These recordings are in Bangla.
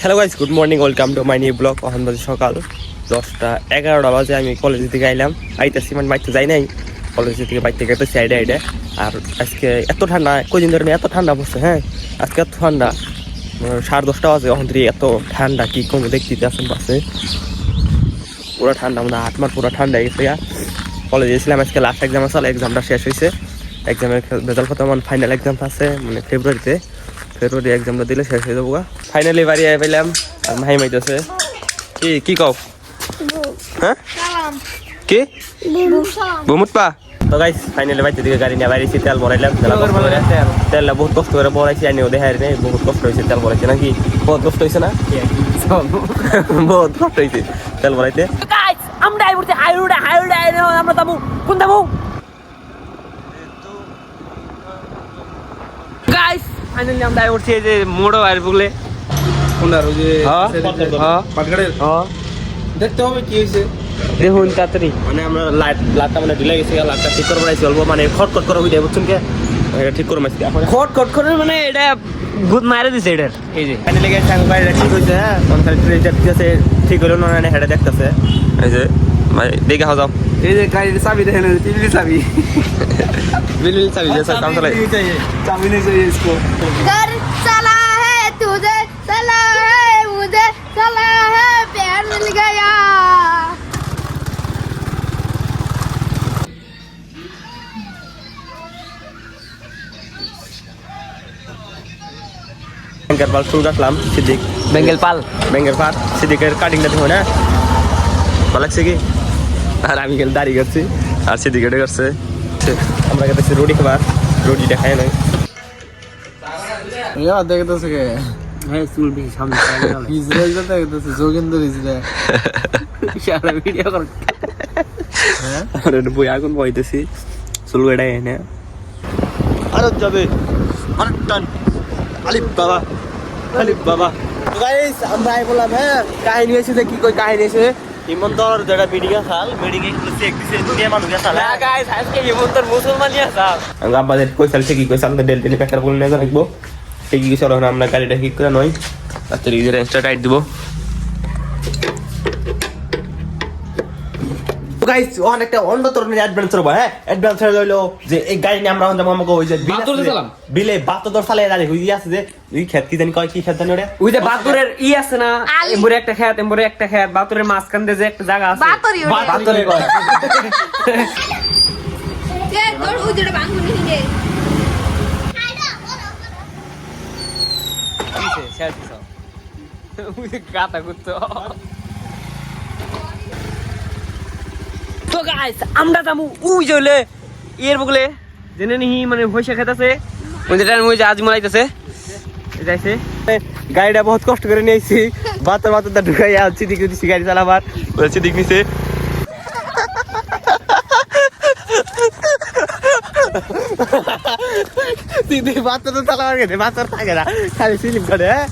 Hello guys, good morning, welcome to my new blog. এখন বাজে সকাল 10টা 11টা বাজে। আমি কলেজ থেকে আইলাম, আইতেছি মানে বাইতে যাই নাই, কলেজ থেকে বাইতে গেতেছি আইডে আইডে। আর আজকে এত ঠান্ডা, কদিন ধরে এত ঠান্ডা পড়ছে। হ্যাঁ, আজকে এত ঠান্ডা, 10:30 বাজে। এখন থেকে এত ঠান্ডা কি কমে দেখতে আসেন পাশে পুরো ঠান্ডা, মানে আটমার পুরো ঠান্ডা গেছে। কলেজে গেছিলাম, আজকে লাস্ট এক্সাম আছে, এক্সামটা শেষ হয়েছে। এক্সামের রেজাল্ট কত, আমার ফাইনাল এক্সাম আছে মানে ফেব্রুয়ারি এক্সামটা দিলে শেষ হয়ে যাবো। ফাইনালি বাড়ি আই পেলাম, আর মাই মাইতেছে। কি কও? হ্যাঁ কি বমুত পা? তো গাইস ফাইনালি বাইতে দিকে গাড়ি নিয়ে বাইরেছি, তেল ভরাইলাম। তেলটা বহুত কষ্ট করে ভরাইছি, আনিও দেখাই নেই। বহুত কষ্ট হয়েছে তেল ভরাইছে, নাকি বহুত কষ্ট হয়েছে না? বহুত কষ্ট হয়েছে তেল ভরাইতে। আমরা যাবো কোন যাবো গাইস? ফাইনালি আমরা উঠছি এই যে মোড়ো আর বলে দেখতে হবে কি হয়েছে, দেখুন তাড়াতাড়ি। মানে আমরা লাইটটা মানে ঢিলে গেছি, লাইটটা ঠিক করে বানাইছি অল্প, মানে খটখট করে হয়ে যায় বুঝছেন কে, এটা ঠিক করে মাইছি। এখন খট করে মানে এটা গুদ মারে দিছে এটার। এই যে ফাইনালি গেছে আমার গাড়িটা ঠিক হয়েছে। হ্যাঁ, কোন খালি ট্রেজার ঠিক আছে, ঠিক হলো না, হেডে দেখতেছে। এই যে ভাই দেখে হাও যাও, এই যে গাড়ির চাবি দেখেন, তিনলি চাবি, বিলি চাবি যে কাম চালাই, चाबी नहीं चाहिए इसको। घर चला है तुझे, चला है मुझे, चला है प्यार मिल गया। ব্যাংকের পাল ফুল গাছলাম, সিদ্দিক বেঙ্গল পাল ব্যাংকের পাল সিদ্দিকের কাটিংটা দেখো না, ভালো লাগছে কি? আর আমি গেলে দাড়ি করছি, আর সিদ্দিক এটা করছে। আমরা গেছি রুটি খাবার, রুটি দেখায় নাই। দেখতেছে কে? হ্যাঁ চুল বেশি সামনে ইসরায়েল তো দেখতেছে, যোগেন্দ্র ইসরায়েল সারা ভিডিও কর। হ্যাঁ, আর বই আগুন বইতেছি, চুল গাড়াই এনে আরো যাবে অনেক টান। আলিফ বাবা, আলিফ বাবা। তো গাইস আমরা আই বললাম, হ্যাঁ কাহিনী হয়েছে যে কি কই কাহিনী হয়েছে হিমন্তর যেটা মিডিয়া খাল, মেডিকেল চেক দিছে দুনিয়া মানুষ খাল। না গাইস আজকে হিমন্তর মুসলমানিয়া স্যার আমরা আমাদের কই চালছে কি কই চালতে ডেলটেলি প্যাকার বলে নিয়ে রাখবো। ঠিক কি চলো, আমরা গাড়িটা ঠিক করে নয়, আচ্ছা রিজের রেঞ্জটা টাইট দিব। গাইস ওখানে একটা অন্য ধরনের অ্যাডভেঞ্চার হবে। হ্যাঁ, অ্যাডভেঞ্চার হইলো যে এই গাড়ি নিয়ে আমরা আমাকে ওই যে বিলে বাতদর চালাই দাঁড়ি হই আছে যে ওই ক্ষেত কি জানি কয় কি ক্ষেত জানি ওটা, ওই যে বাতুরের আছে না, এমবরে একটা খেত, এমবরে একটা খেত, বাতুরের মাঝখান দিয়ে যে একটা জায়গা আছে বাতরি বাতুরে কয়। কে তোর উজড়ে বাঙ্গুনি হিগে গাতা কুত্তো। তো গাইস আমরা যাবো ওই জলে এর বগলে জেনে নিহি, মানে ভইসা খেতাছে ওই যেটার মই আজ মরাইতেছে যাইছে। গাড়িটা বহুত কষ্ট করে নিয়েছি, বাতর বাতরটা ঢুকাই আছি দিকে দিছি গাড়ি চালাবার, বলছি দিক নিছে দিদি বাতর তো চালাবার গেছে, বাতর থাকে না খালি স্লিপ করে। হ্যাঁ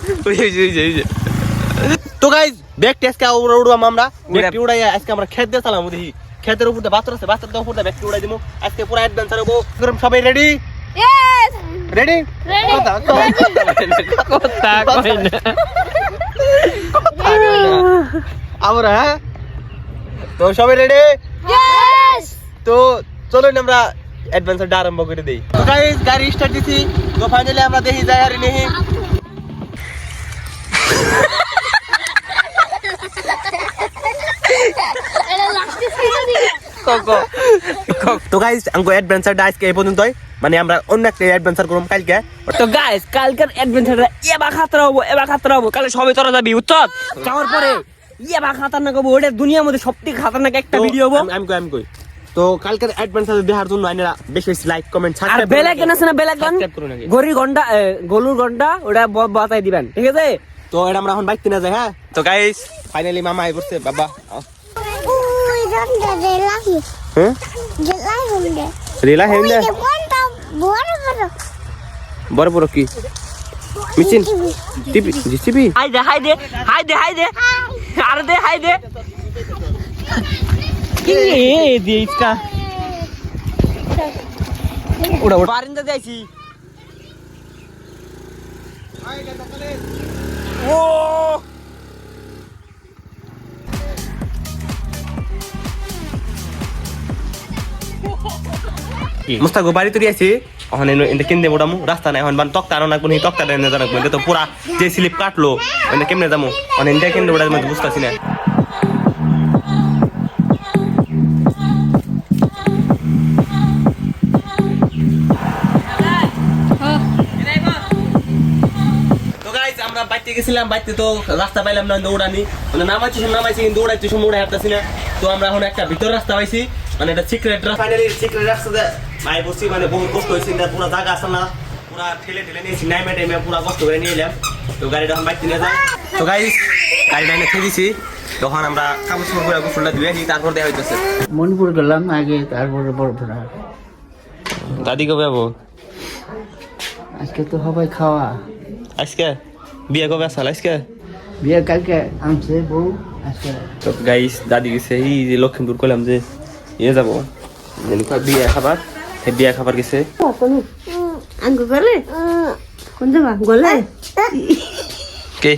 তো গাইস ব্যাগ টেস্ট কা উড়াম আমরা, ব্যাগটি উড়াই আজকে আমরা খেত দিয়ে চালামু। দেখি খেতের উপরে বাতর আছে, বাতর উপরে ব্যাগটি উড়াই দিমু। আজকে পুরো অ্যাডভেঞ্চার হবো। সবাই রেডি? Yes ready? কথা কই না আমরা, হ্যাঁ তো সবাই রেডি? यस তো চলুন আমরা অ্যাডভেঞ্চারটা আরম্ভ করে দেই। তো গাইস গাড়ি স্টার্ট দিছি, তো ফাইনালি আমরা দেখি যাই আর নেহি। তো গাইস আমগো অ্যাডভেঞ্চারটা আজকে এই পর্যন্তই, মানে আমরা অন্য একটা অ্যাডভেঞ্চার করব কালকে। তো গাইস কালকের অ্যাডভেঞ্চারটা এবা খাতরা হবো কালে সবাই তোরা যাবি উত্তর যাওয়ার পরে এবা খাতারনাক হবো। ওটা দুনিয়ার মধ্যে সবথেকে খাতারনাক একটা ভিডিও হবো। আমি কই তো কালকের অ্যাডভেঞ্চার দেখার জন্য আপনারা বেশি বেশি লাইক কমেন্ট আর সাবস্ক্রাইব বেল আইকন আছে না, বেল আইকন গরির ঘন্টা গলুর ঘন্টা ওটা বাতাই দিবেন, ঠিক আছে? তো এটা আমরা এখন বাইতে না যাই। হ্যাঁ তো গাইস ফাইনালি মামা আই পড়ছে বাবা। ওই রন্ডা রে লাহি হ্যাঁ যে লাই হন্ডে রিলা হেন্দে কোনটা বড় বড় বড় বড় কি মিচিন টিপি জিসিবি হাই দে আর দে হাই দে কি এ দিয়ে ইসকা ওটা বারিন্দা যাইছি ও মুস্তাকো বাড়ি তুই আছি ওখানে এনে কেন্দ্রে মোটামু রাস্তা নাই এখন বান তক্তা আনো না কোন তক্তা দেন না জানাক তো পুরা যে স্লিপ কাটলো এনে কেমনে যামু ওখানে ইন্ডিয়া কেন্দ্রে ওটার মধ্যে বুঝতাছি না তো গাইস আমরা বাইতে গেছিলাম বাইতে তো রাস্তা পাইলাম না দৌড়ানি মানে নামাইছি কিন্তু দৌড়াইতে সময় উড়ে হাঁটতেছি না তো আমরা এখন একটা ভিতর রাস্তা পাইছি মানে এটা সিক্রেট রাস্তা ফাইনালি সিক্রেট রাস্তা মাই বসছি মানে বহু কষ্ট হয়েছে না পুরো জায়গা আছে না পুরো ঠেলে নিয়েছি নাইমে টাইমে পুরো কষ্ট করে নিয়ে এলাম তো গাড়িটা এখন বাইতে নিয়ে যাই তো গাইস গাড়িটা এনে খেয়েছি তখন আমরা কাপড় চোপড় করে গোসলটা দিয়ে আসি তারপর দেখা হইতেছে মণিপুর গেলাম আগে, তারপরে বড়পুরা। দাদি কবে যাবো আজকে তো সবাই খাওয়া, আজকে বিয়ে কবে আসাল আজকে বিয়ে কালকে আনছে বউ আজকে। তো গাইস দাদি গেছে এই যে লক্ষ্মীপুর করলাম যে ইয়ে যাবো বিয়ে খাবার বিয়ে খাবার গেছে আঙ্গু গলে কোন যাবা গলে কে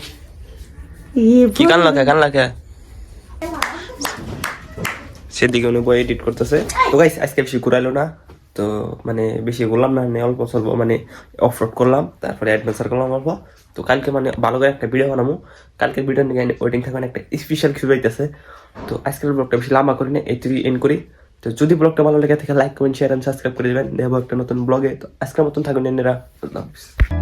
কি গান লাগে সেদিকে উনি বই এডিট করতেছে তো গাইস আজকে বেশি ঘুরাইলো না তো মানে বেশি ঘুরলাম না মানে অল্প স্বল্প মানে অফ রোড করলাম তারপরে অ্যাডভেঞ্চার করলাম অল্প তো কালকে মানে ভালো করে একটা ভিডিও বানাবো কালকের ভিডিও নিয়ে ওয়েটিং থাকবেন একটা স্পেশাল কিছু হইতেছে তো আজকের ব্লগটা বেশি লম্বা করি না এইটুকু এন্ড করি তো যদি ব্লগটা ভালো লেগে থাকে like comment share and subscribe করে দেবেন দেবো একটা নতুন ব্লগে তো আজকের মতন থাকুন এনারা আল্লাহ হাফিজ